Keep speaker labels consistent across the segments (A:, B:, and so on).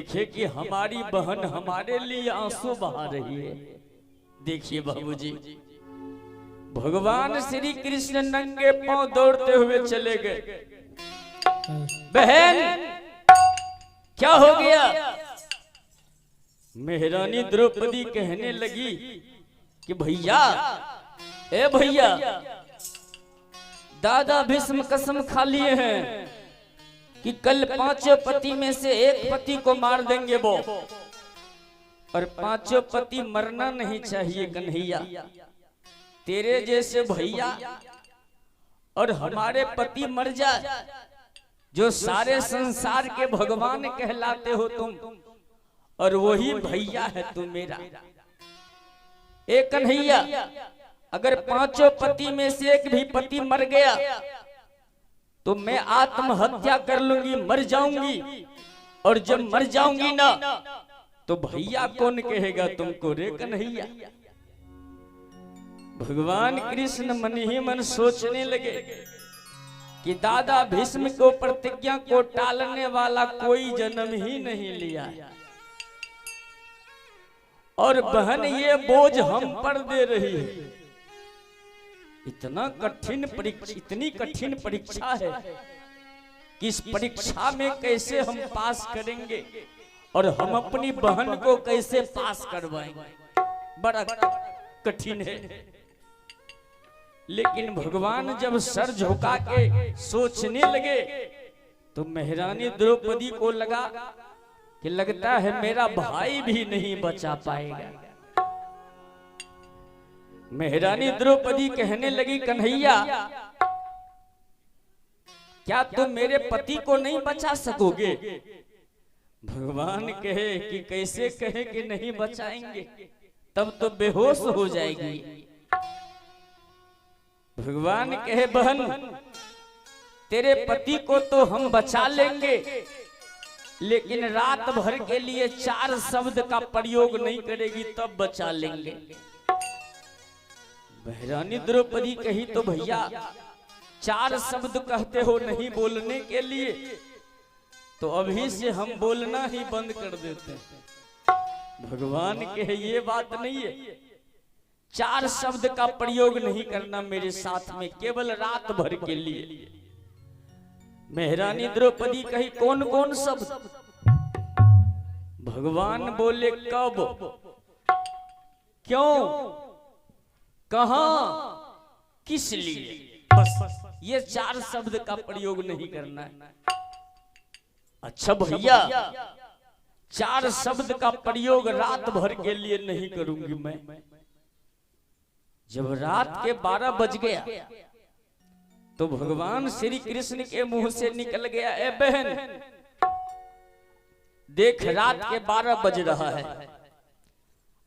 A: देखे कि हमारी बहन हमारे लिए आंसू बहा रही है। देखिए बाबूजी, भगवान श्री कृष्ण नंगे पांव दौड़ते हुए चले गए। बहन क्या हो गया? महारानी द्रौपदी कहने लगी कि भैया, ए भैया, दादा भीष्म कसम खा लिए हैं कि कल 5 पति में से एक पति को मार देंगे वो, और 5 पति मरना नहीं चाहिए कन्हैया। तेरे जैसे भैया और हमारे पति मर जाए, जो सारे संसार के भगवान कहलाते हो तुम, और वही भैया है तू मेरा। एक कन्हैया, अगर 5 पति में से एक भी पति मर गया तो मैं आत्महत्या कर लूंगी, मर जाऊंगी, और जब मर जाऊंगी ना तो भैया कौन कहेगा तुमको रे कन्हैया। भगवान कृष्ण मन ही मन सोचने लगे कि दादा भीष्म को प्रतिज्ञा को टालने वाला कोई जन्म ही नहीं लिया, और बहन ये बोझ हम पर दे रही है। इतना कठिन परीक्षा, इतनी कठिन परीक्षा है कि इस परीक्षा में कैसे हम पास करेंगे और हम अपनी बहन को कैसे पास करवाएंगे, बड़ा कठिन है। लेकिन भगवान जब सर झुका के सोचने लगे तो महारानी द्रौपदी को लगा कि लगता है मेरा भाई भी नहीं बचा पाएगा। महारानी द्रौपदी कहने लगी, कन्हैया क्या तुम मेरे पति को नहीं बचा सकोगे? भगवान कहे कि कैसे कहे कि नहीं बचाएंगे, तब तो बेहोश हो जाएगी। भगवान कहे, बहन तेरे पति को तो हम बचा लेंगे, लेकिन रात भर के लिए 4 शब्द का प्रयोग नहीं करेगी तब बचा लेंगे। महारानी द्रौपदी कही, तो भैया 4 शब्द कहते हो नहीं बोलने के लिए, तो अभी से हम बोलना ही बंद कर देते हैं। भगवान कहे ये बात नहीं है, 4 शब्द का प्रयोग नहीं करना मेरे साथ में, केवल रात भर के लिए। महारानी द्रौपदी कही, कौन कौन शब्द? भगवान बोले, कब, क्यों, कहां, किस लिए, बस ये 4 शब्द का प्रयोग नहीं करना है। अच्छा भैया, 4 शब्द का प्रयोग रात भर के लिए नहीं करूंगी मैं। जब रात के 12 बज गया तो भगवान श्री कृष्ण के मुंह से निकल गया, ए बहन देख रात के 12 बज रहा है,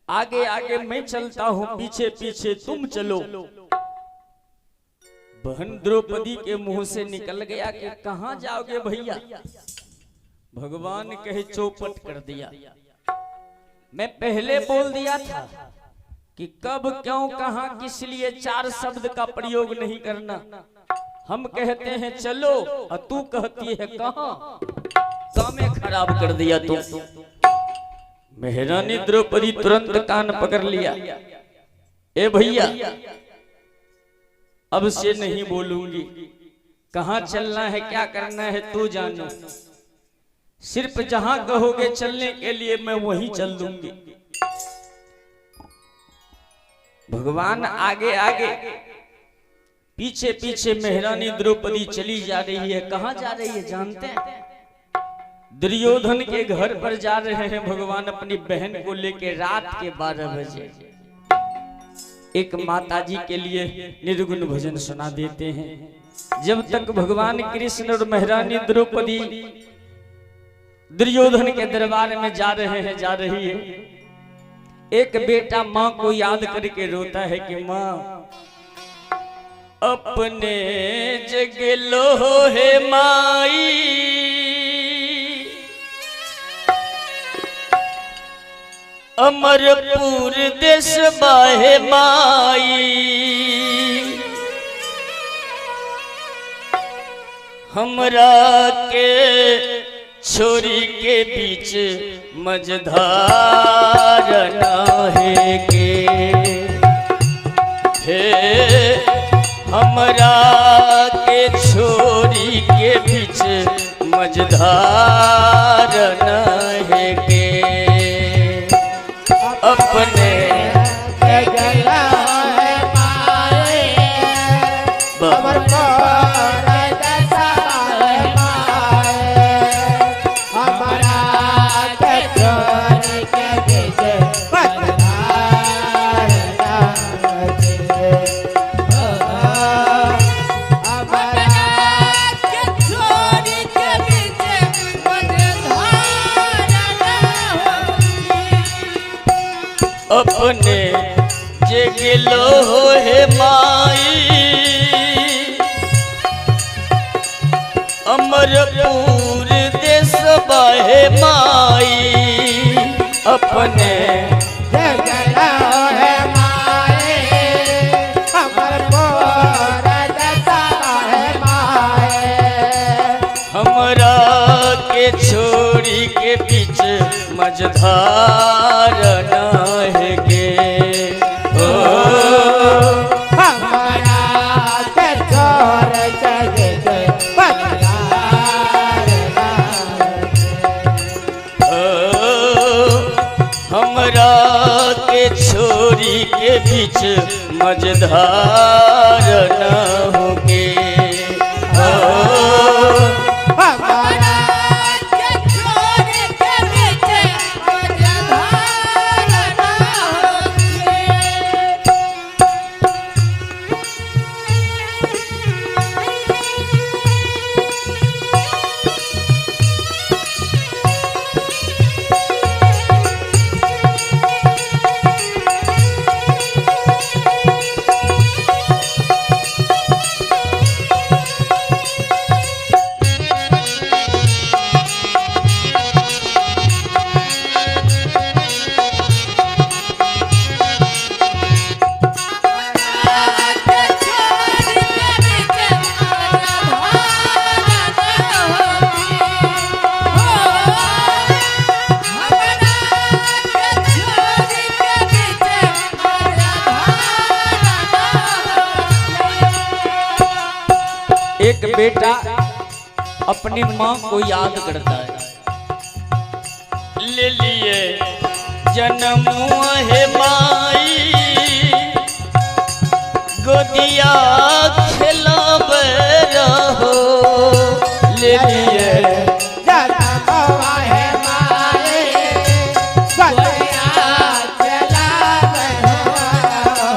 A: आगे आगे मैं चलता हूं, पीछे पीछे तुम चलो। बहन द्रौपदी के मुंह से निकल गया कि कहां जाओगे भैया? भगवान कहे, चौपट कर दिया। मैं पहले बोल दिया था कि कब, क्यों, कहां, किस लिए 4 शब्द का प्रयोग नहीं करना। हम कहते हैं चलो और तू कहती है कहां। काम खराब कर दिया तू। महारानी द्रौपदी तुरंत कान पकड़ लिया, ए भैया अब से नहीं बोलूंगी, कहां चलना है, क्या करना है तू जानो, सिर्फ जहां कहोगे चलने के लिए मैं वहीं चल दूंगी। भगवान आगे आगे पीछे पीछे महारानी द्रौपदी चली जा रही है। कहां जा रही है जानते हैं? दुर्योधन के घर पर जा रहे हैं भगवान अपनी बहन को लेके। रात के 12 बजे एक माताजी के लिए निर्गुण भजन सुना देते हैं। जब तक भगवान कृष्ण और महारानी द्रौपदी दुर्योधन के दरबार में जा रहे हैं, जा रही है, एक बेटा माँ को याद करके रोता है कि माँ अपने जगलो है माई, अमरपुर देश बाहे माई, हमरा के छोरी के बीच मझधार नाहे के हे हमरा के छोरी के बीच मझधार नाहे के अपने अपने जे गेलो हे माई अमरपुर देश बाहे माई अपने जे गेलो हे माई अमरपुर देश बाहे माई हमरा के छोड़ी के बीच मझधार नाहे के ओ हमरा के छोड़ चले मझधार ओ हमरा के छोरी के बीच मझधार न होगे ओ एक बेटा अपनी माँ को याद करता है, ले लिए जन्म है माई गोदिया खिलावे रहो, ले लिए जन्म है माई गोदिया खिलावे रहो।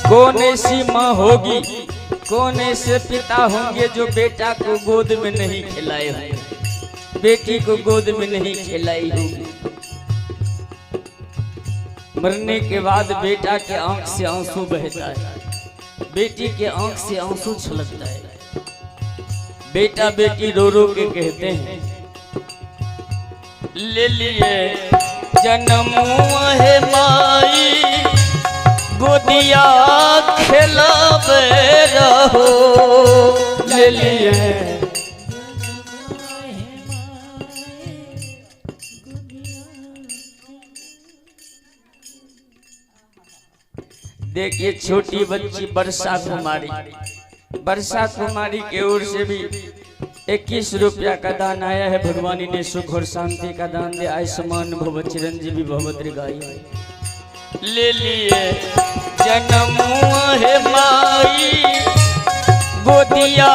A: कौन ऐसी माँ होगी, कौन ऐसे पिता होंगे जो बेटा को गोद में नहीं खिलाए होंगे, बेटी को गोद में नहीं खिलाई होगी। मरने के बाद बेटा के आंख से आंसू बहता है, बेटी के आंख से आंसू छलकता है। बेटा बेटी रो रो के कहते हैं, ले लिए जन्म है माई गोदिया खिलावे रहो, ले लिए देखिए छोटी बच्ची वर्षा कुमारी, वर्षा कुमारी के ओर से भी 21 रुपया का दान आया है। भगवानी ने सुख और शांति का दान दिया। आयुष्मान भव चिरंजीवी भव दीर्घायु। ले लिए जन्म है माई गोदिया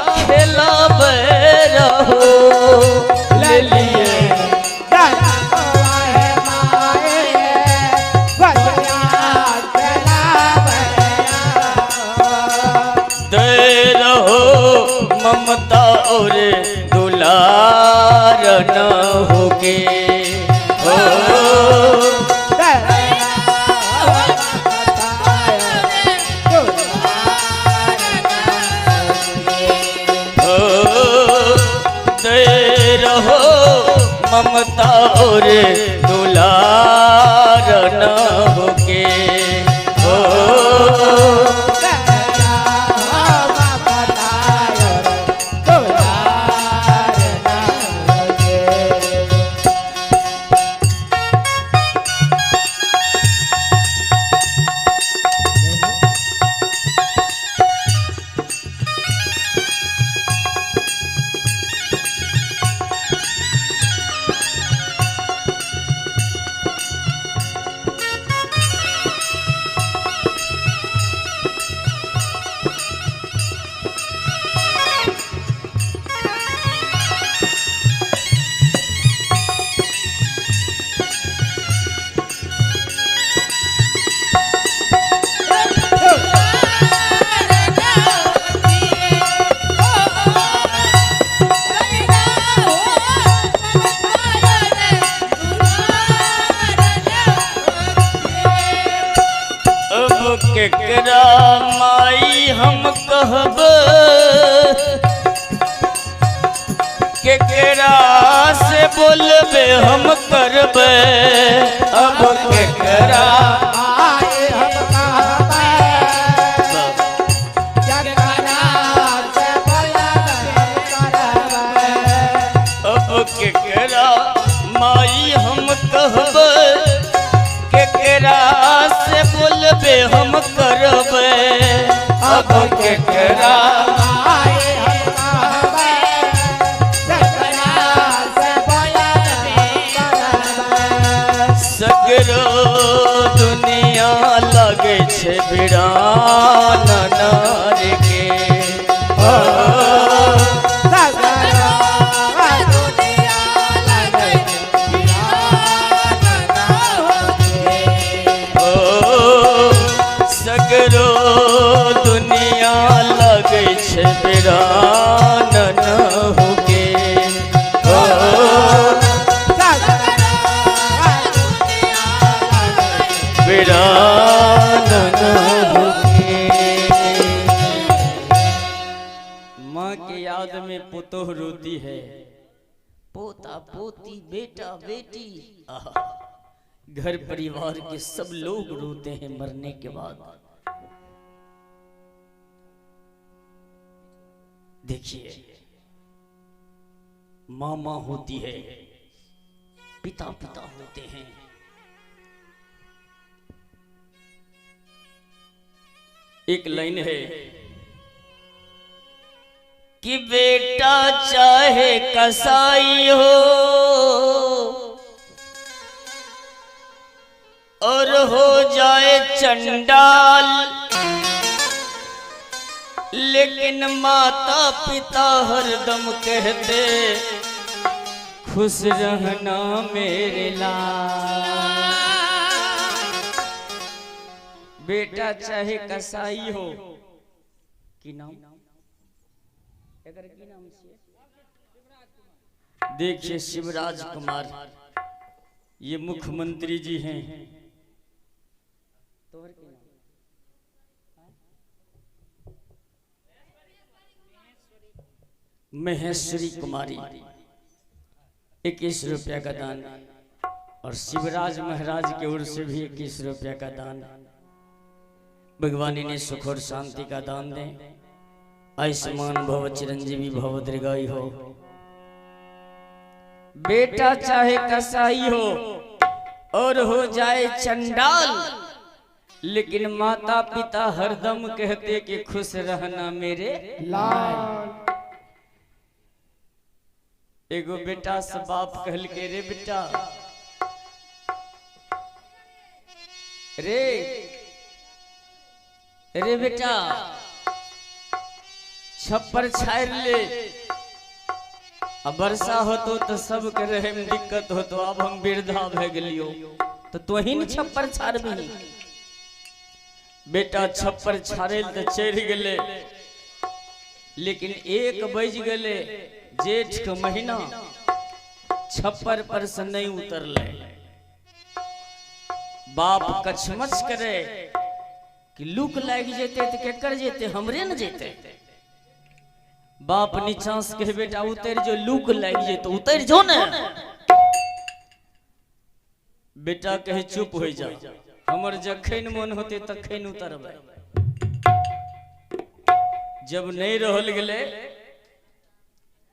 A: खिलावे रहो, ले लिए ममता और दुलार न होगे हो, दे रहो ममता और दुलार न होगे हो। केकरा माई हम कहब, केकरा से बोलबे हम करबे, अब केकरा
B: आए हम कहबे, केकरा से बोलबे करबे,
A: अब केकरा माई हम कहब, केकरा से बोलबे हम करबे, अब केकरा
B: आए हम कहबे, केकरा से बोलबे करबे।
A: सगरो दुनिया लगे छे बिरान नार के, सगरो दुनिया लगे छे बिरान न होके, बिरान न होके। माँ के याद में पुतोह रोती है, पोता पोती बेटा बेटी, आहा, घर परिवार के सब लोग रोते हैं मरने के बाद। देखिए, मामा होती है, पिता पिता होते हैं। एक लाइन है कि बेटा चाहे कसाई हो और हो जाए चंडाल, लेकिन माता पिता हरदम कहते खुश रहना मेरे लाल। बेटा चाहे कसाई हो कि नाम, देखिए शिवराज कुमार ये मुख्यमंत्री जी हैं, महेश्वरी कुमारी 21 रुपया का दान, और शिवराज महाराज की ओर से भी 21 रुपया का दान। भगवान ने सुख और शांति का दान दें, आयुष्मान भव चिरंजीवी भव दीर्घायु हो। बेटा चाहे कसाई हो और हो जाए चंडाल, लेकिन माता पिता हरदम कहते कि खुश रहना मेरे
B: लाल।
A: एगो बेटा से बाप कहल के, रे बेटा रे रे बेटा छप्पर छाड़ ले, अब वर्षा होतो तो सब के रहे में दिक्कत हो, तो अब हम वृद्धा भे गलियो तो तोहिन छप्पर छाड़बी। बेटा छप्पर छाड़े तो चढ़ गले, लेकिन 1 बज गले जेठ के महीना, छप्पर पर से नहीं उतरले। बाप कछमच करे कि लूक लग जेते तो केकर जेते, हमरे न जेते। बाप नीचा से कहे बेटा उतर जो, लूक लग जे तो उतर जो न। बेटा कहे चुप हो जा, हमर जखन मन होते तखन उतरबे। जब नहीं रहल गले,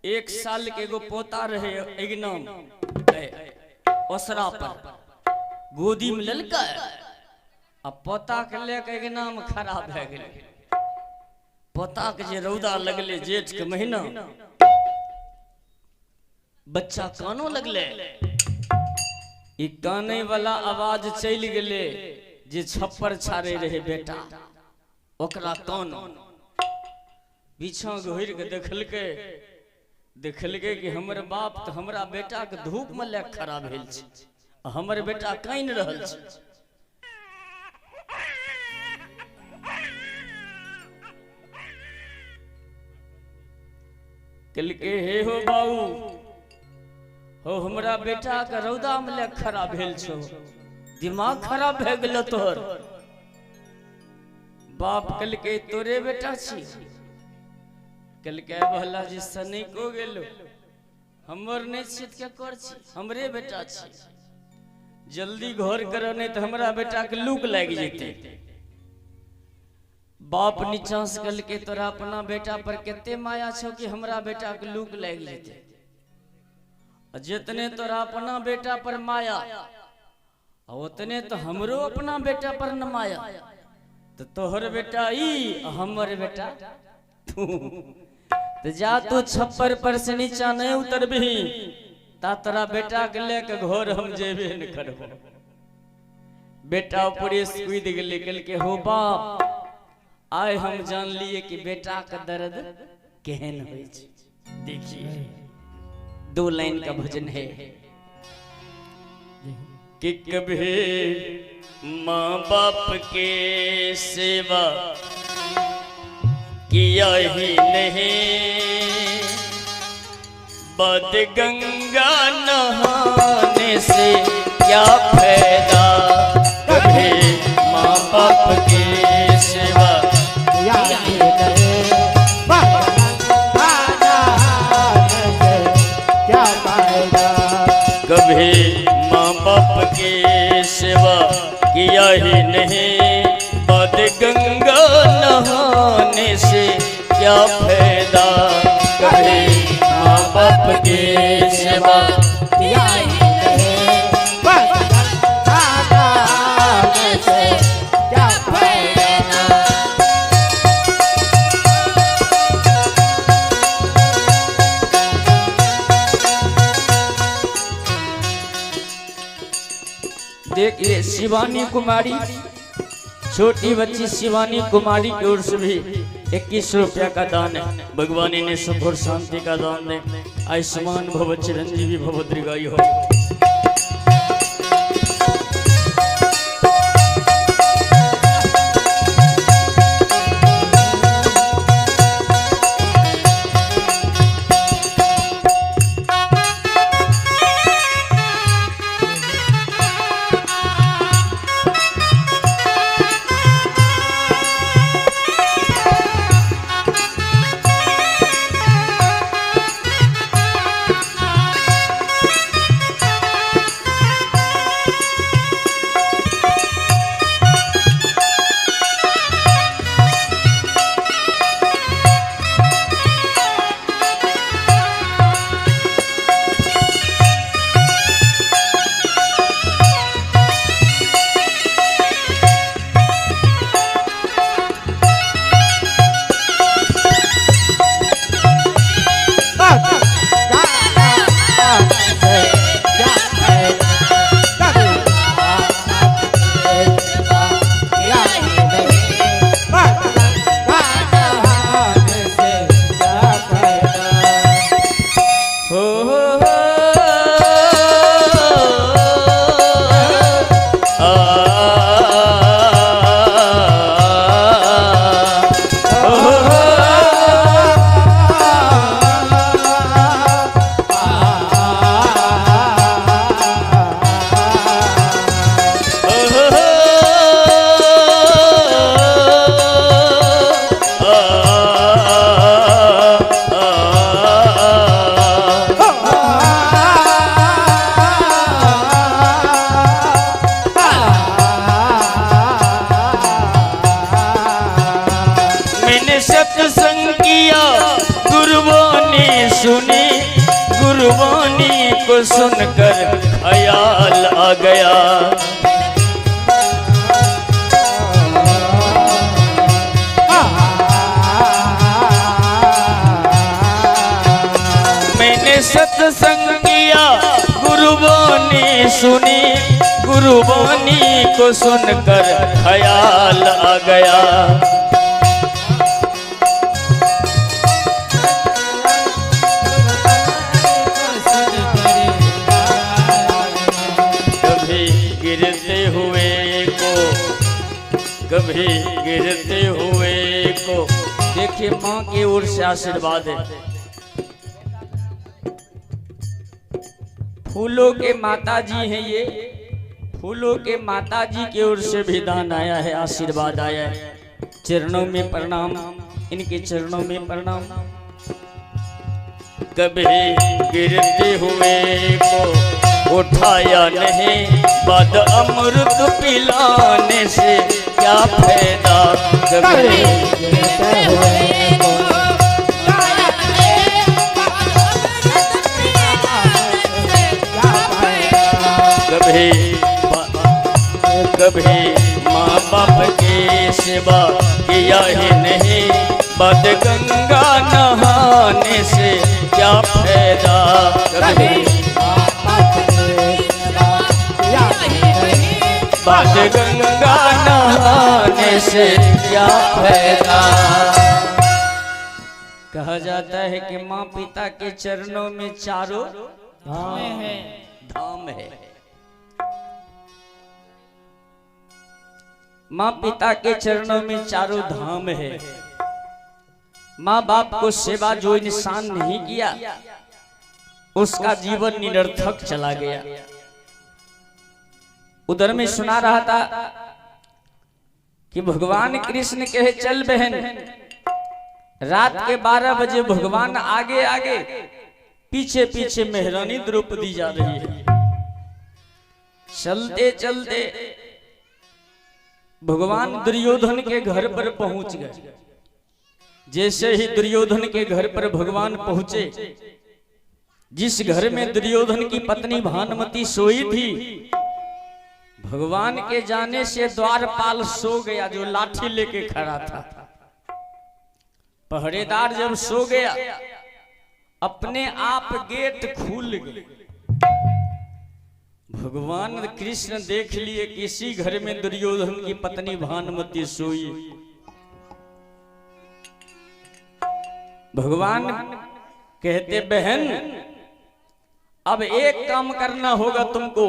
A: 1 साल के एगो पोता रहे एकदम ओसरा पर, गोदी में ललका, अब पोता के लेके एकदम खराब भे गेले। पोता के जे रौदा लगले जेठ के महीना, बच्चा कानो लगले, ई काने वाला आवाज चल गेले जे छप्पर छाड़े रहे बेटा, ओकरा कानो पीछा घुर के देखलके कि हमर बाप तो हमरा बेटा के धूप में ले खड़ा भेल छै, हमर बेटा काइन रहल छै। कहलके हे हो बाबू हो, हमरा बेटा के रौदा में ले खड़ा भेल छो, दिमाग खराब भे गेल तोहर। बाप कल के तोरे बेटा छी, कल के भला जी सनी को गेलो हमर नहीं छी क्या कर छी, हमरे बेटा छी, जल्दी घर करो नहीं तो हमरा बेटा के लूक लग जेते। बाप नीचा से कल के तोरा अपना बेटा पर केते माया छो कि हमरा बेटा के लूक लग जेते। जितने तोरा अपना बेटा पर माया उतने तो हमरो अपना बेटा पर न माया, तो तोहर बेटा ई हमर बेटा तू, तो जा तू छप्पर पर से नीचा नहीं उतर भी ता तोरा बेटा के लेके घर हम जेबे न करबो। बेटा पूरे कूद गेले कल के हो बाप आए हम जान लिए कि बेटा का दर्द केहन होई छै। देखिए 2 लाइन का भजन है कि कभी माँ बाप के सेवा किया ही नहीं, बद गंगा नहाने से क्या फायदा, कभी माँ बाप के सेवा
B: किया ही नहीं, बद गंगा नहाने से क्या फायदा,
A: कभी माँ बाप की सेवा किया ही नहीं, बद गंगा नहाने से क्या फायदा, कभी माँ बाप की सेवा
B: किया ही नहीं, बद गंगा नहाने से क्या फायदा।
A: देखिए शिवानी कुमारी, छोटी बच्ची शिवानी कुमारी की ओर से भी 21 रुपया का दान है। भगवानी ने सुख और शांति का दान दे, आयुष्मान भव चिरंजीवी भव दीर्घायु हो। गुरबानी को सुनकर ख्याल आ गया, मैंने सत्संग किया गुरबानी सुनी, गुरबानी को सुनकर ख्याल आ गया। कभी गिरते हुए को देखिए माँ की ओर से आशीर्वाद है। फूलों के माता जी हैं ये, फूलों के माता जी की ओर से भी दान आया है, आशीर्वाद आया है। चरणों में प्रणाम, इनके चरणों में प्रणाम। कभी गिरते हुए को उठाया नहीं, बाद अमृत पिलाने से क्या फायदा। कभी
B: गिरते हुए को उठाया नहीं,
A: कभी माँ बाप की सेवा किया ही नहीं, बाद गंगा नहाने से क्या फायदा। कभी बाद गंगा नहाने से क्या फायदा। कहा जाता है कि माँ पिता के चरणों में चारों धाम है। माँ पिता के चरणों में चारों धाम है। माँ बाप को सेवा जो इंसान नहीं किया, उसका जीवन निरर्थक चला गया। उधर में सुना रहा था कि भगवान कृष्ण कहे चल बहन, रात के 12 बजे भगवान आगे आगे पीछे पीछे महारानी द्रौपदी जा रही है। चलते चलते भगवान दुर्योधन के घर पर पहुंच गए। जैसे ही दुर्योधन के घर पर भगवान पहुंचे, जिस घर में दुर्योधन की पत्नी भानुमति सोई थी, भगवान के जाने से द्वारपाल सो गया, जो लाठी लेके खड़ा था। पहरेदार जब सो गया, अपने आप गेट खुल गए। भगवान कृष्ण देख लिए किसी घर में दुर्योधन की पत्नी भानुमति सोई। भगवान कहते बहन, अब एक काम करना होगा तुमको।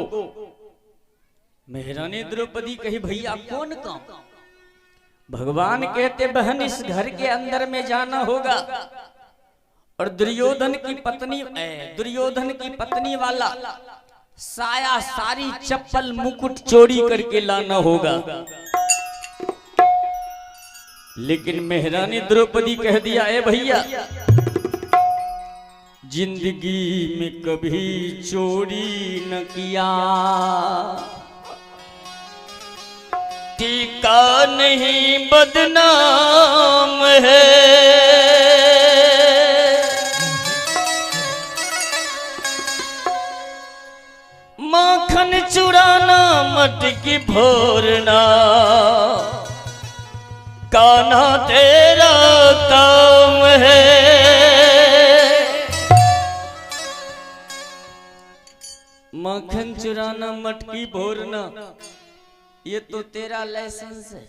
A: महारानी द्रौपदी कही भैया कौन काम। भगवान कहते बहन, इस घर के अंदर में जाना होगा और दुर्योधन की पत्नी वाला साया सारी चप्पल मुकुट चोरी करके लाना होगा। लेकिन महारानी द्रौपदी कह दिया, ए भैया, जिंदगी में कभी चोरी न किया, टीका नहीं बदनाम है। माखन चुराना मटकी फोड़ना, कान्हा तेरा काम है। माखन चुराना मटकी फोड़ना, ये तो तेरा लाइसेंस है।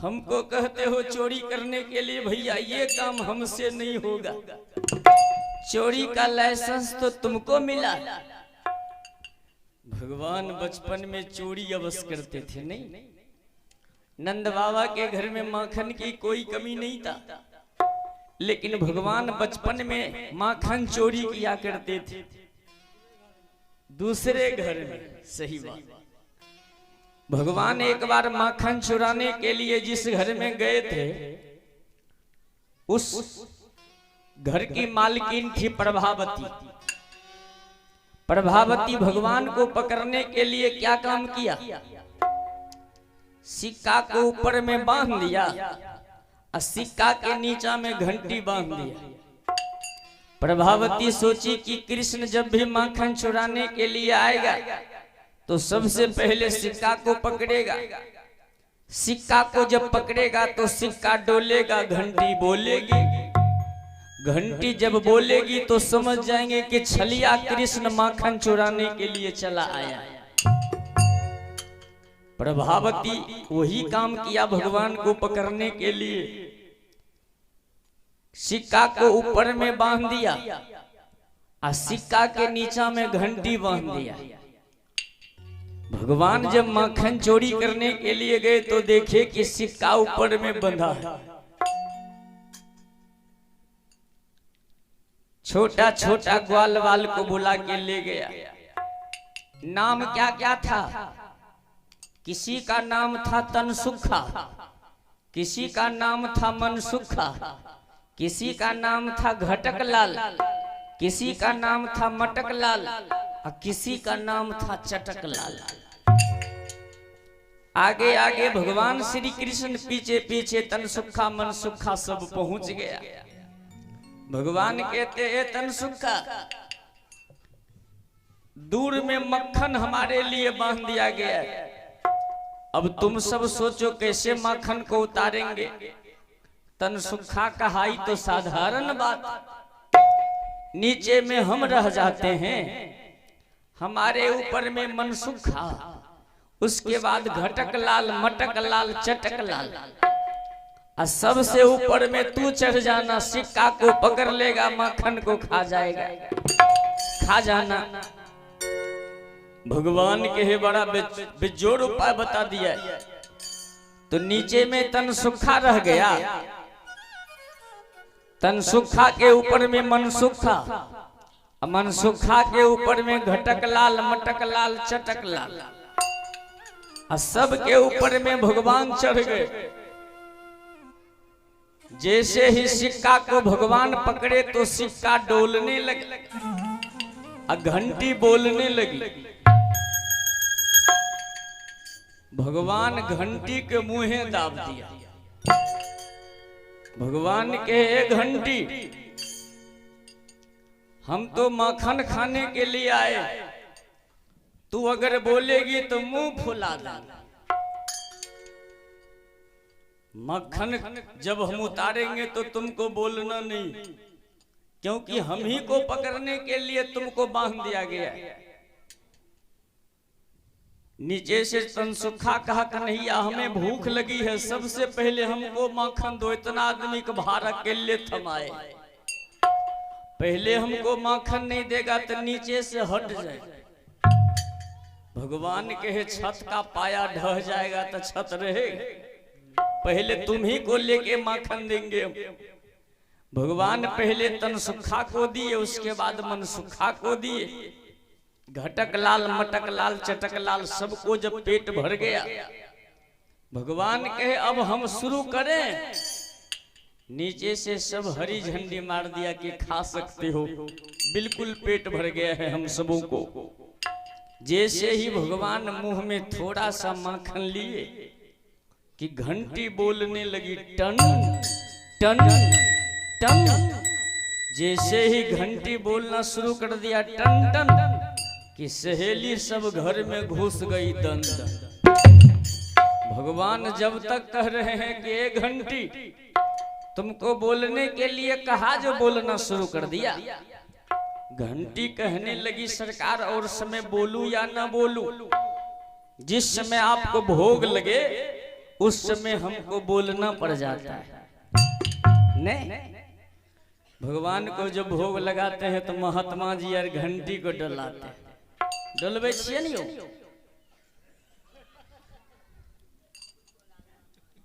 A: हमको कहते हो चोरी करने के लिए, भैया ये काम हमसे नहीं होगा। चोरी का लाइसेंस तो तुमको मिला। भगवान बचपन में चोरी अवश्य करते थे, नहीं? नंद बाबा के घर में माखन की कोई कमी नहीं था, लेकिन भगवान बचपन में माखन चोरी किया करते थे दूसरे घर में। सही बात। भगवान एक बार माखन चुराने के लिए जिस घर में गए थे, उस घर की मालकिन थी प्रभावती। प्रभावती भगवान को पकड़ने के लिए क्या काम किया, सिक्का को ऊपर में बांध दिया और सिक्का के नीचा में घंटी बांध दिया। प्रभावती सोची कि कृष्ण जब भी माखन चुराने के लिए आएगा तो सबसे पहले सिक्का को पकड़ेगा। सिक्का को जब पकड़ेगा तो सिक्का डोलेगा, घंटी बोलेगी। घंटी जब बोलेगी तो समझ जाएंगे कि छलिया कृष्ण माखन चुराने के लिए चला आया। प्रभावती वही काम किया भगवान को पकड़ने के लिए। सिक्का को ऊपर में बांध दिया और सिक्का के नीचा में घंटी बांध दिया। भगवान जब माखन चोरी करने के लिए गए तो देखे कि सिक्का ऊपर में बंधा है। छोटा छोटा ग्वाल वाल को बुला के ले गया। नाम क्या क्या था? किसी का नाम था तनसुखा, किसी का नाम था मनसुखा, किसी का नाम था घटक लाल, किसी का नाम था मटक लाल और किसी का नाम था चटक लाल। आगे आगे भगवान श्री कृष्ण, पीछे पीछे तनसुखा मनसुखा सब पहुंच गया। भगवान कहते हैं तनसुखा, दूर में मक्खन हमारे लिए बांध दिया गया है, अब तुम सब सोचो कैसे मक्खन को उतारेंगे। तनसुखा कहाई तो साधारण बात, नीचे में हम रह जाते हैं, हमारे ऊपर में मनसुखा, उसके बाद घटक लाल, मटक लाल, चटक लाल, और सबसे ऊपर में तू चढ़ जाना, सिक्का को पकड़ लेगा, मक्खन को खा जाएगा, खा जाना। भगवान के है बड़ा बेजोड़ उपाय बता दिया। तो नीचे में तनसुखा रह गया, तनसुखा के ऊपर में मनसुखा, मनसुखा के ऊपर में घटक लाल, मटक लाल, चटक लाल, और सब के ऊपर में भगवान चढ़ गए। जैसे ही सिक्का को भगवान पकड़े तो सिक्का डोलने लगे और घंटी बोलने लगी। भगवान घंटी के मुंहे दाब दिया। भगवान के घंटी, हम तो माखन खाने के लिए आए, तू अगर बोलेगी तो मुंह फुला दे। मक्खन जब हम उतारेंगे तो तुमको बोलना नहीं, क्योंकि हम ही को पकड़ने के लिए तुमको बांध दिया गया है। नीचे से तनसुखा कहा, कन्हैया हमें भूख लगी है, सबसे पहले हमको माखन दो, इतना आदमी का भाड़ा के लिए थमाए, पहले हमको माखन नहीं देगा तो नीचे से हट जाए। भगवान कहे छत का पाया ढह जाएगा तो छत रहेगा, पहले तुम ही को लेके माखन देंगे। भगवान पहले तनसुखा को दिए, उसके बाद मनसुखा को दिए। घटक लाल, मटक लाल, चटक लाल सबको जब पेट भर गया, भगवान कहे अब हम शुरू करें। नीचे से सब हरी झंडी मार दिया कि खा सकते हो, बिल्कुल पेट भर गया है हम सबों को। जैसे ही भगवान मुंह में थोड़ा सा माखन लिए कि घंटी बोलने लगी, टन टन टन। जैसे ही घंटी बोलना शुरू कर दिया, टन टन, कि सहेली सब घर में घुस गई दन दन। भगवान जब तक कह रहे हैं कि एक घंटी तुमको बोलने के लिए कहा, जो बोलना शुरू कर दिया। घंटी कहने लगी, सरकार और समय बोलूं या ना बोलूं, जिस समय आपको भोग लगे उस समय हमको बोलना पड़ जाता है। नहीं, भगवान को जब भोग लगाते हैं तो महात्मा जी यार घंटी को डलाते हैं। डलबे छिए नहीं हो?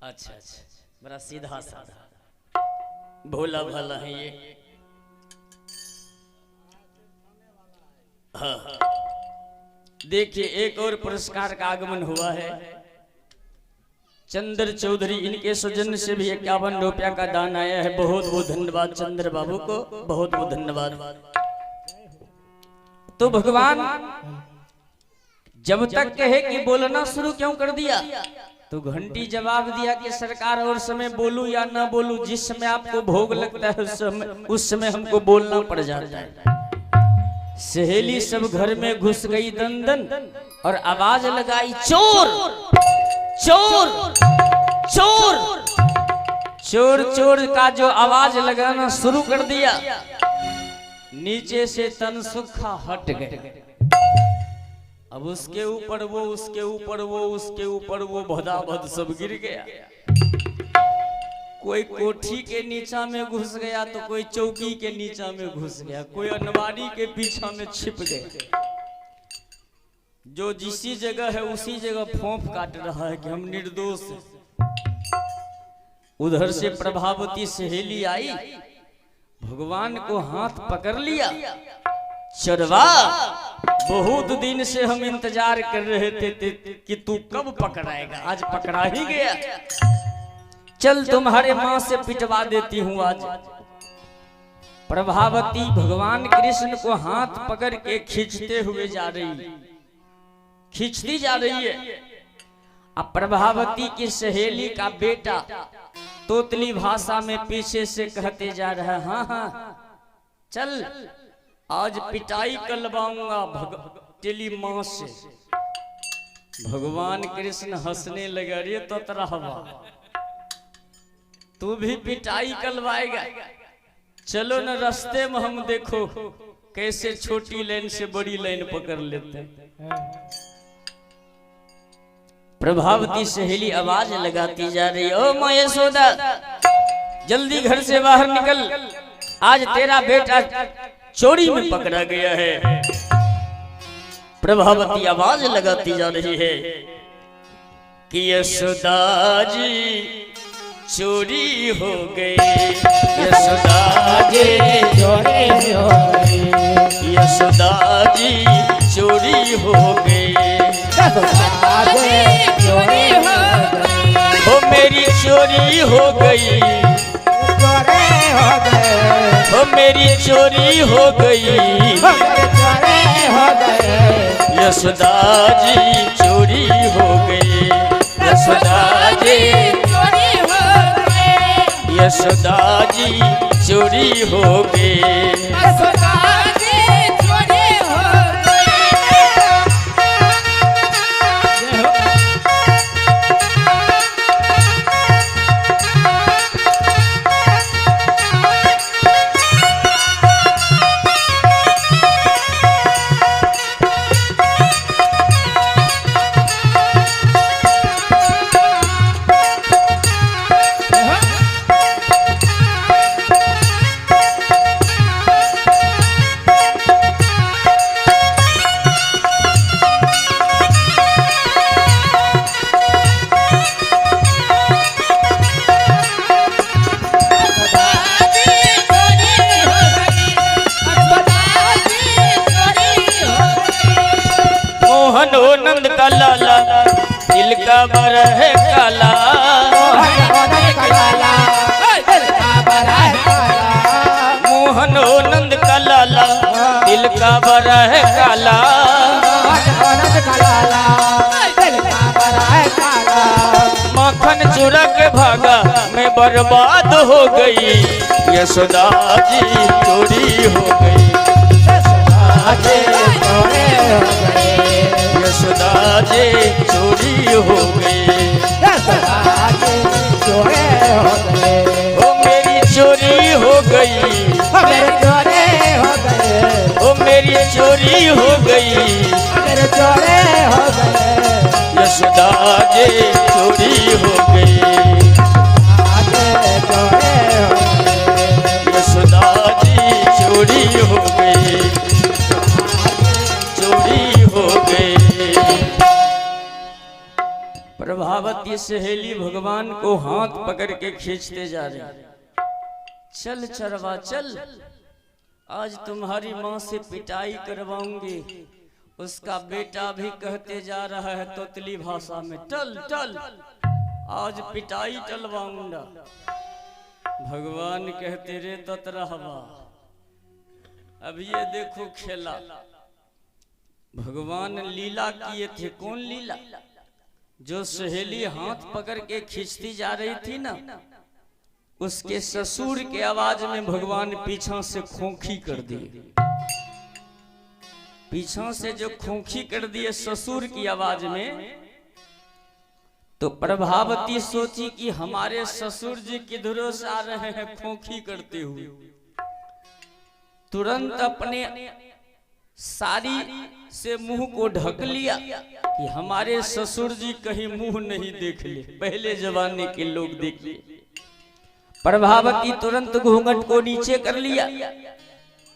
A: अच्छा अच्छा, बड़ा सीधा साधा भोला भाला है ये। हाँ, देखिए एक और पुरस्कार का आगमन हुआ है। चंद्र चौधरी, इनके सौजन्य से भी 51 रुपया का दान आया है। बहुत बहुत धन्यवाद चंद्र बाबू को, बहुत बहुत धन्यवाद। तो भगवान जब तक कहे कि बोलना शुरू क्यों कर दिया, तो घंटी जवाब दिया कि सरकार और समय बोलूं या ना बोलूं, जिस समय आपको भोग लगता है उस समय हमको बोलना पड़ जाता है। सहेली सब घर में घुस गई दन दन और आवाज लगाई, चोर चोर चोर। चोर चोर का जो आवाज लगाना शुरू कर दिया, नीचे से तनसुखा हट गए। अब उसके ऊपर वो, उसके ऊपर वो, उसके ऊपर वो, भदाभद सब गिर गया। कोई कोठी के नीचा में घुस गया तो कोई चौकी के नीचा में घुस गया, कोई अनवारी के पीछा में छिप गया। जो जिसी जगह है उसी जगह फोंफ काट रहा है कि हम निर्दोष हैं। उधर से प्रभावती सहेली आई, भगवान को हाथ पकड़ लिया। चरवा, बहुत दिन से हम इंतजार कर रहे थे कि तू कब पकड़ाएगा, आज पकड़ा ही गया। चल तुम्हारे मां से पिटवा देती हूं आज। प्रभावती भगवान कृष्ण को हाथ पकड़ के खींचते हुए जा रही, खींचती जा रही है। अब प्रभावती की सहेली का बेटा तोतली भाषा में पीछे से कहते जा रहा है, हाँ हाँ चल आज पिटाई करवाऊंगा तेली मां से। भगवान कृष्ण हंसने लगा, रे तो तरहवा तू भी पिटाई करवाएगा, चलो न रास्ते में हम देखो कैसे छोटी लाइन से बड़ी लाइन पकड़ लेते हैं। प्रभावती सहेली आवाज लगाती जा रही, ओ मां यशोदा जल्दी घर से बाहर निकल, आज तेरा बेटा चोरी में पकड़ा गया है। प्रभावती आवाज लगाती जा रही है कि यशोदा जी चोरी हो गई, यशोदा जी चोरी हो गई, यशोदा जी चोरी हो गई,
B: चोरी हो गई,
A: ओ मेरी चोरी हो गई,
B: चोरी हो गई,
A: ओ मेरी चोरी हो गई,
B: चोरी हो गई,
A: यशोदा जी चोरी हो गई, यशोदा जी
B: चोरी हो गई,
A: यशोदा जी चोरी हो गई।
B: यशोदा जी चोरी हो गई।
A: नंद का लाला दिल का बरा है काला, मोहन ओ नंद का लाला दिल का बरा है काला, माखन चुरा के भागा मैं बर्बाद हो गई, यशोदा जी चोरी हो गई, यशोदा जी चोरी हो गई, ओ मेरी चोरी हो गई, ओ मेरी चोरी हो गई, यशोदा जी चोरी हो गई, यशोदा जी चोरी हो गई, चोरी हो गई। प्रभावती सहेली भगवान को हाथ पकड़ के खींचते जा रही, चल चरवा चल, आज तुम्हारी माँ से पिटाई करवाऊंगी। उसका बेटा भी कहते जा रहा है तोतली भाषा में, टल टल आज पिटाई टलवाऊंगा। भगवान कहते रे ततरहवा अब ये देखो खेला। भगवान लीला किए थे, कौन लीला? जो सहेली हाथ पकड़ के खींचती जा रही थी ना, उसके ससुर के आवाज में भगवान पीछा से खोखी कर दिए। पीछा से जो खोखी कर दिए ससुर की आवाज में, तो प्रभावती सोची कि हमारे ससुर जी किधरों से आ रहे हैं खोखी करते हुए। तुरंत अपने साड़ी से मुंह को ढक लिया कि हमारे ससुर जी कहीं मुंह नहीं देख ले, पहले जमाने के लोग देख ले। प्रभावती तुरंत घूंघट को नीचे कर लिया।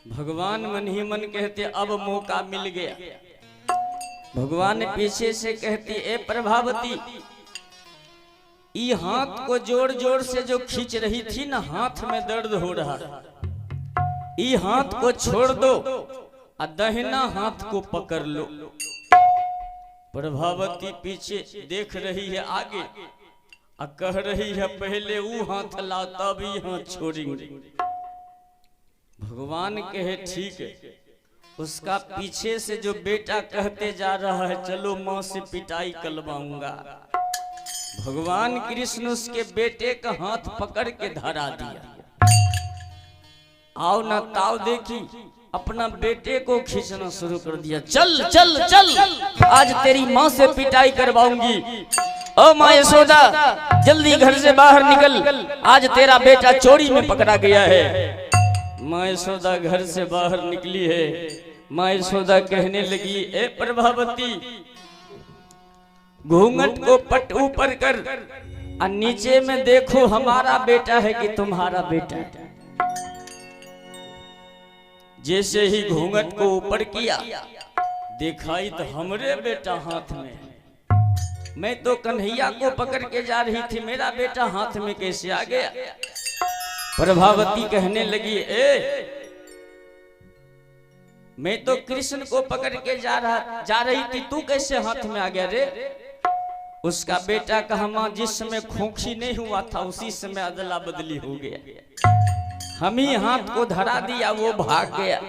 A: भगवान मन ही मन कहते अब मौका मिल गया। भगवान पीछे से कहते ए प्रभावती, ये हाथ को जोर जोर से जो खींच रही थी ना, हाथ में दर्द हो रहा, ये हाथ को छोड़ दो और दाहिना हाथ को पकड़ लो। प्रभावती पीछे देख रही है आगे, कह रही है पहले वो हाथ ला तब यहाँ छोड़ेंगे। भगवान कहे ठीक है। उसका पीछे से जो बेटा कहते जा रहा है चलो माँ से पिटाई करवाऊंगा, भगवान कृष्ण उसके बेटे का हाथ पकड़ के धरा दिया। आओ ना ताव देखी, अपना बेटे को खींचना शुरू कर दिया। चल चल चल, आज तेरी माँ से पिटाई करवाऊंगी। ओ माँ यशोदा, जल्दी घर से बाहर निकल, आज तेरा बेटा चोरी में पकड़ा गया है। माँ यशोदा घर से बाहर निकली है। माँ यशोदा कहने लगी, ए प्रभावती, घूंघट को पट ऊपर कर और नीचे में देखो हमारा बेटा है कि तुम्हारा बेटा है। जैसे ही घूंघट को ऊपर किया, दिखाई तो हमरे बेटा हाथ में है। मैं तो कन्हैया को पकड़ के जा रही थी, मेरा बेटा हाथ में कैसे आ गया? प्रभावती कहने लगी, ए मैं तो कृष्ण को पकड़ के जा रही थी, तू कैसे हाथ में आ गया रे? उसका बेटा कहा, मां जिस समय खोखी नहीं हुआ था उसी समय अदला बदली हो गया, हम ही हाथ को धरा दिया, वो भाग गया।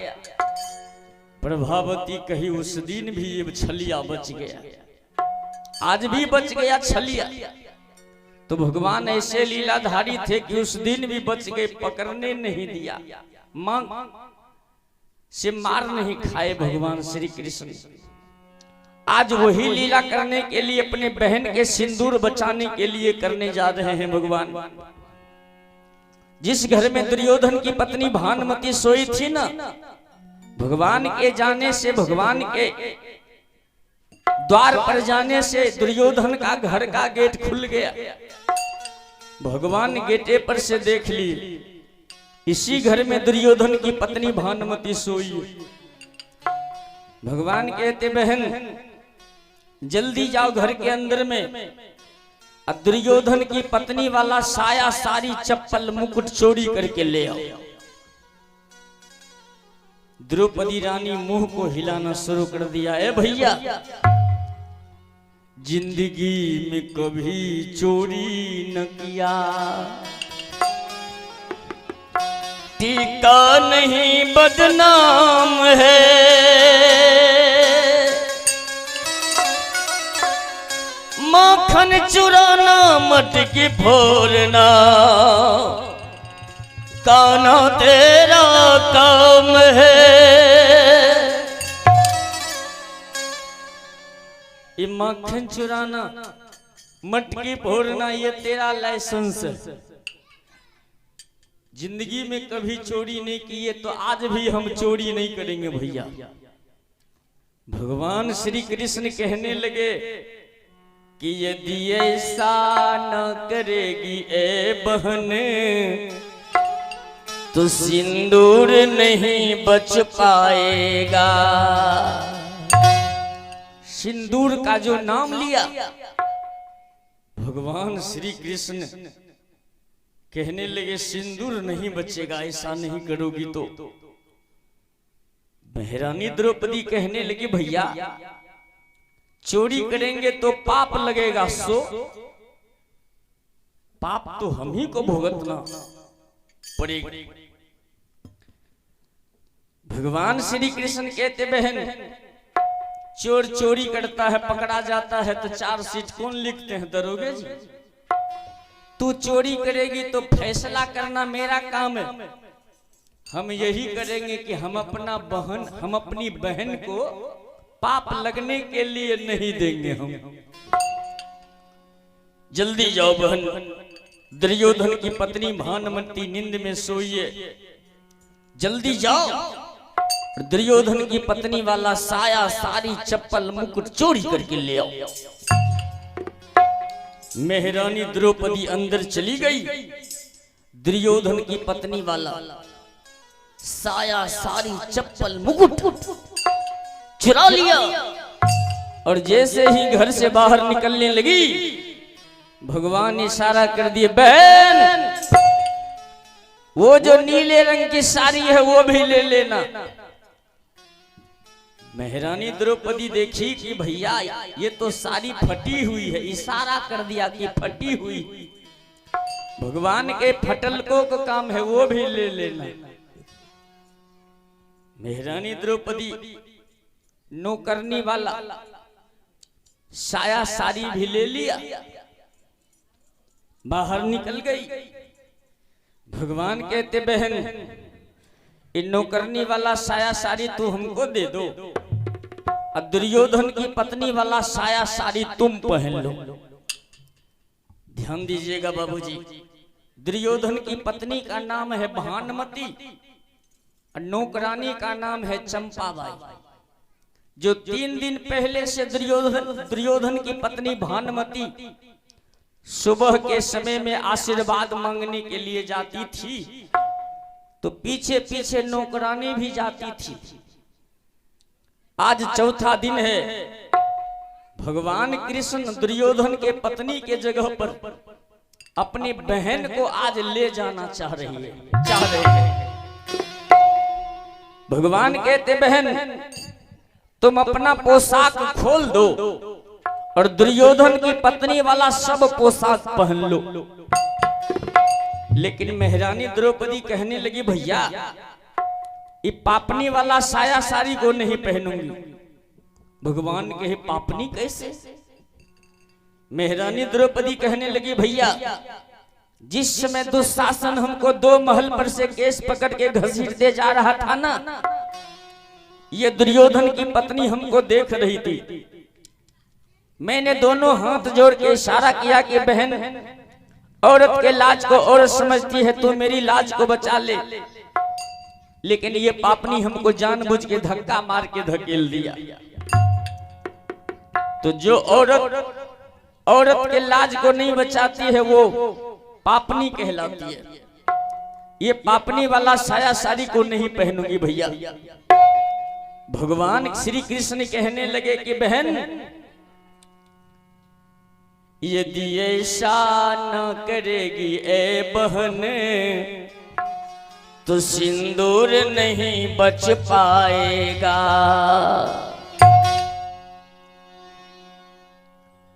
A: प्रभावती कही, उस दिन भी ये छलिया बच गया, आज भी बच गया छलिया। तो भगवान ऐसे लीलाधारी थे कि उस दिन भी बच गए, पकड़ने नहीं दिया, मां से मार नहीं खाए भगवान श्री कृष्ण। आज वही लीला करने के लिए, अपने बहन के सिंदूर बचाने के लिए करने जा रहे हैं भगवान। जिस घर में दुर्योधन की पत्नी भानुमति सोई थी ना, भगवान के जाने से, भगवान के द्वार पर जाने से दुर्योधन का घर का गेट खुल गया। भगवान गेटे पर से देख ली, इसी घर में दुर्योधन की पत्नी भानुमति सोई। भगवान कहते, बहन जल्दी जाओ घर के अंदर में, अब दुर्योधन की पत्नी वाला साया सारी चप्पल मुकुट चोरी करके ले आओ। द्रौपदी रानी मुंह को हिलाना शुरू कर दिया। ए भैया, जिंदगी में कभी चोरी न किया, टीका नहीं बदनाम है, माखन चुराना मटकी फोड़ना काना तेरा काम है। ये माखन चुराना मटकी फोड़ना ये तेरा लाइसेंस है। जिंदगी में कभी चोरी नहीं की है तो आज भी हम चोरी नहीं करेंगे भैया। भगवान श्री कृष्ण कहने लगे कि यदि ऐसा न करेगी ए बहन तो सिंदूर नहीं बच पाएगा। सिंदूर का जो नाम लिया, भगवान श्री कृष्ण कहने लगे सिंदूर नहीं बचेगा, ऐसा नहीं करोगी तो। महारानी द्रौपदी कहने लगी, भैया चोरी करेंगे तो पाप लगेगा, सो पाप तो हम ही को भुगतना पड़ेगा। भगवान श्री कृष्ण कहते, बहन चोर चोरी करता है पकड़ा जाता है तो 4 सीट कौन लिखते हैं? दरोगे जी। तू चोरी करेगी तो फैसला करना मेरा काम है। हम यही करेंगे कि हम अपनी बहन को पाप लगने के लिए नहीं देंगे। हम जल्दी जाओ बहन, दुर्योधन की पत्नी भानुमति नींद में सोइए, जल्दी जाओ। दुर्योधन की पत्नी वाला साया सारी चप्पल मुकुट चोरी करके ले आओ। महारानी द्रौपदी अंदर चली गई, दुर्योधन की पत्नी वाला साया सारी चप्पल मुकुट चुरा लिया। और जैसे ही घर से बाहर निकलने लगी, भगवान इशारा कर दिए, बहन वो जो नीले रंग की साड़ी है वो भी ले लेना। महारानी द्रौपदी देखी कि भैया ये तो सारी फटी हुई है, इशारा कर दिया कि फटी हुई। भगवान के फटलकों का काम है वो भी ले लेना। महारानी द्रौपदी नौकरनी वाला साया साड़ी भी ले लिया, बाहर निकल गई। भगवान कहते बहन इन नौकरनी वाला साया साड़ी तू हमको दे दो, और दुर्योधन की पत्नी वाला साया साड़ी तुम पहन लो। ध्यान दीजिएगा बाबूजी, दुर्योधन की पत्नी का नाम है भानुमति और नौकरानी का नाम है चंपाबाई। जो 3 दिन पहले से दुर्योधन की पत्नी भानुमति सुबह के समय में आशीर्वाद मांगने के लिए जाती थी, तो पीछे पीछे नौकरानी भी जाती थी। आज चौथा दिन है, भगवान कृष्ण दुर्योधन के पत्नी के जगह पर अपनी बहन को आज ले जाना चाह रहे हैं। भगवान कहते बहन तुम अपना पोशाक खोल दो और दुर्योधन की पत्नी वाला सब पोशाक पहन लो। लेकिन महारानी द्रौपदी कहने लगी भैया ये पापनी वाला साया साड़ी को नहीं पहनूंगी। भगवान कहे पापनी कैसे? महारानी द्रौपदी कहने लगी भैया जिस समय दुशासन हमको 2 महल पर से केस पकड़ के घसीटते जा रहा था ना, ये दुर्योधन की पत्नी हमको देख रही थी। मैंने दोनों हाथ जोड़ के इशारा किया कि बहन औरत के लाज को औरत समझती है, तू मेरी लाज को बचा ले। लेकिन ये पापनी हमको जानबूझ के धक्का मार के धकेल दिया। तो जो औरत के लाज को नहीं बचाती है वो पापनी कहलाती है। ये पापनी वाला साया साड़ी को नहीं पहनूंगी भैया। भगवान श्री कृष्ण कहने लगे कि बहन यदि ऐसा न करेगी ए बहन तो सिंदूर नहीं बच पाएगा।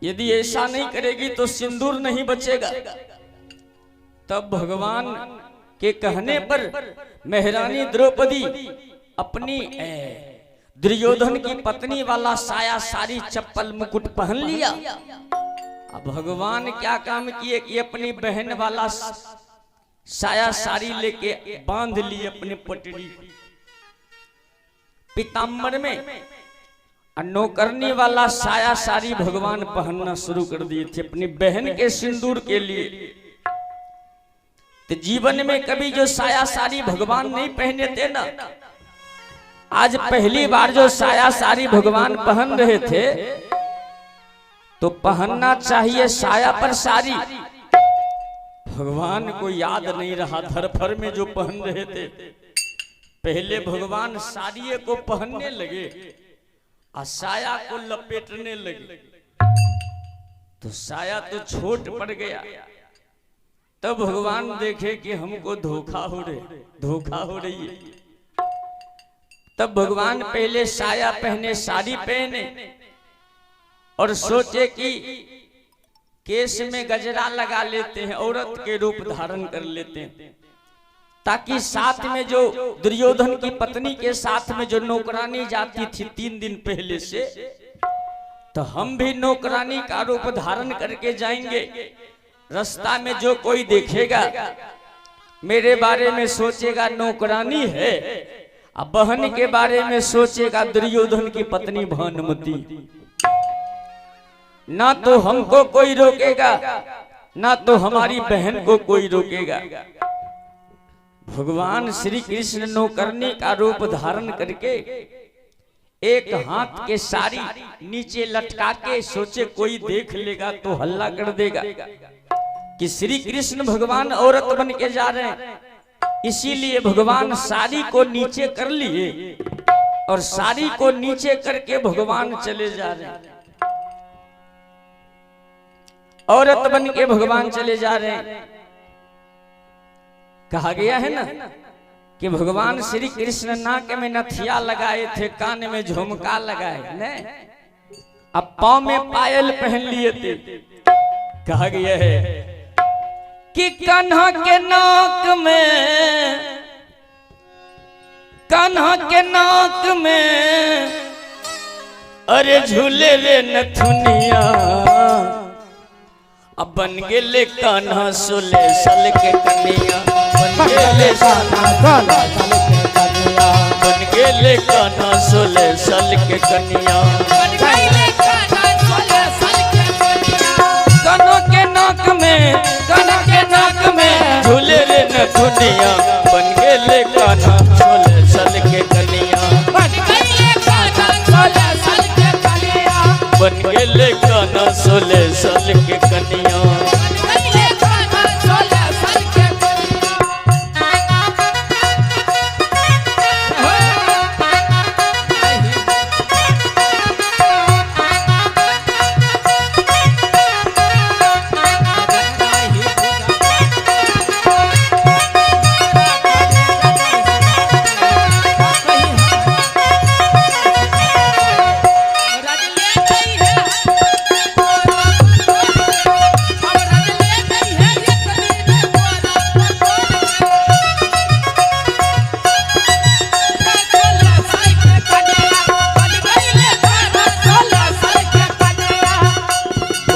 A: यदि ऐसा नहीं करेगी तो सिंदूर नहीं बचेगा। तब भगवान के कहने पर महारानी द्रौपदी अपनी दुर्योधन की पत्नी वाला साया साड़ी चप्पल मुकुट पहन लिया। अब भगवान क्या काम किए कि अपनी बहन वाला साया साड़ी लेके बांध ली अपने पटरी पीताम्बर में, और नौकरनी वाला साया साड़ी भगवान पहनना शुरू कर दिए थे अपनी बहन के सिंदूर के लिए। तो जीवन में कभी जो साया साड़ी भगवान नहीं पहने थे ना, आज पहली बार जो साया साड़ी भगवान पहन रहे थे, तो पहनना चाहिए साया पर साड़ी। भगवान को याद नहीं रहा धरफर में जो पहन रहे थे। पहले भगवान साड़ी को पहनने लगे और साया को लपेटने लगे, तो साया तो छोट पड़ गया। तब भगवान देखे कि हमको धोखा हो रही है। तब भगवान पहले साया पहने, साड़ी पहने और सोचे कि केस में गजरा लगा लेते हैं, औरत के रूप धारण कर लेते हैं, ताकि साथ में जो दुर्योधन की पत्नी के साथ में जो नौकरानी जाती थी 3 दिन पहले से, तो हम भी नौकरानी का रूप धारण करके जाएंगे। रास्ता में जो कोई देखेगा मेरे बारे में सोचेगा नौकरानी है, और बहन के बारे में सोचेगा दुर्योधन की पत्नी भानुमति। ना तो हमको कोई रोकेगा, ना तो हमारी बहन को कोई रोकेगा। भगवान श्री कृष्ण नौकरनी का रूप धारण करके एक हाथ के साड़ी नीचे लटका के सोचे कोई देख लेगा तो हल्ला कर देगा कि श्री कृष्ण भगवान औरत बन के जा रहे हैं। इसीलिए भगवान साड़ी को नीचे कर लिए और साड़ी को नीचे करके भगवान चले जा रहे हैं। औरत बन के भगवान चले जा रहे हैं। कहा गया है ना कि भगवान श्री कृष्ण नाक में नथिया लगाए थे, कान में झुमका लगाए ने, अब पाँव में पायल पहन लिए थे। कहा गया है कि कान्हा के नाक में, कान्हा के नाक में अरे झूले रे नथुनिया, अब बन गेले कान्हा 16 साल के कन्हैया, बन गेले कान्हा 16 साल के कन्हैया, बन गेले कान्हा 16 साल के कन्हैया, बन गेले कान्हा 16 साल के कन्हैया। कान्हा के नाक में, कान्हा के नाक में झूले रे नथुनिया, बन गेले कान्हा 16 साल के कन्हैया, बन गेले कान्हा 16 साल के कन्हैया, बन गेले कान्हा 16 साल के कन्हैया।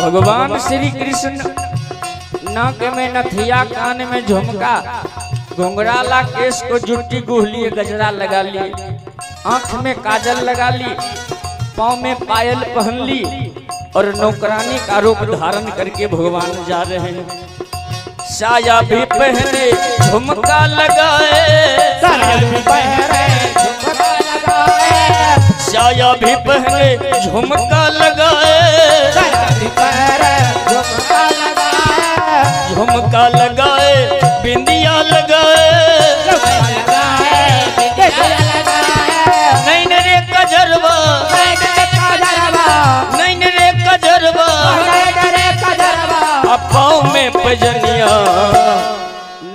A: भगवान श्री कृष्ण नाक में नथिया, कान में झुमका, घुंघराला केस को जुट्टी गुह लिए, गजरा लगा लिए, आंख में काजल लगा ली, पाँव में पायल पहन ली और नौकरानी का रूप धारण करके भगवान जा रहे हैं। साया भी पहने झुमका लगाए, साया भी पहने झुमका लगाए, साया भी पहने झुमका लगाए, झुमका लगाए, बिंदिया लगाए, नैन रे कजरवा, नैन रे कजरवा, अब पाँव में पैजनिया,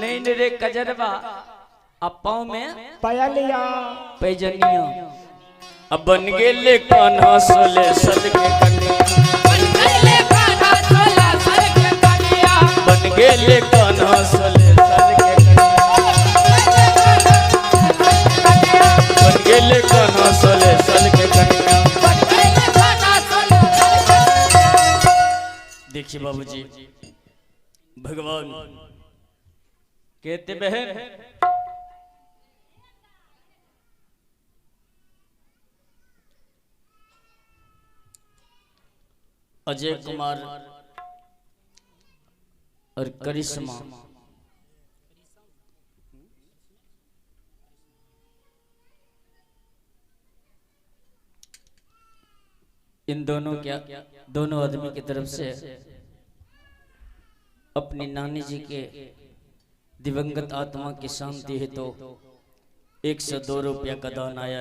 A: नैन रे कजरवा, अब पाँव में
B: पायलिया,
A: पैजनिया, अब बन गेले कान्हा 16 साल के कन्हैया, बन गेले कान्हा 16 साल के कन्हैया, बन गेले कान्हा 16 साल के कन्हैया, बन गेले कान्हा 16 साल के कन्हैया। देखिए बाबूजी, भगवान कहते बहन अजय कुमार और करिश्मा इन दोनों दोनों आदमी की तरफ से अपनी नानी जी के दिवंगत आत्मा की शांति हेतु 102 रुपया का दान आया है।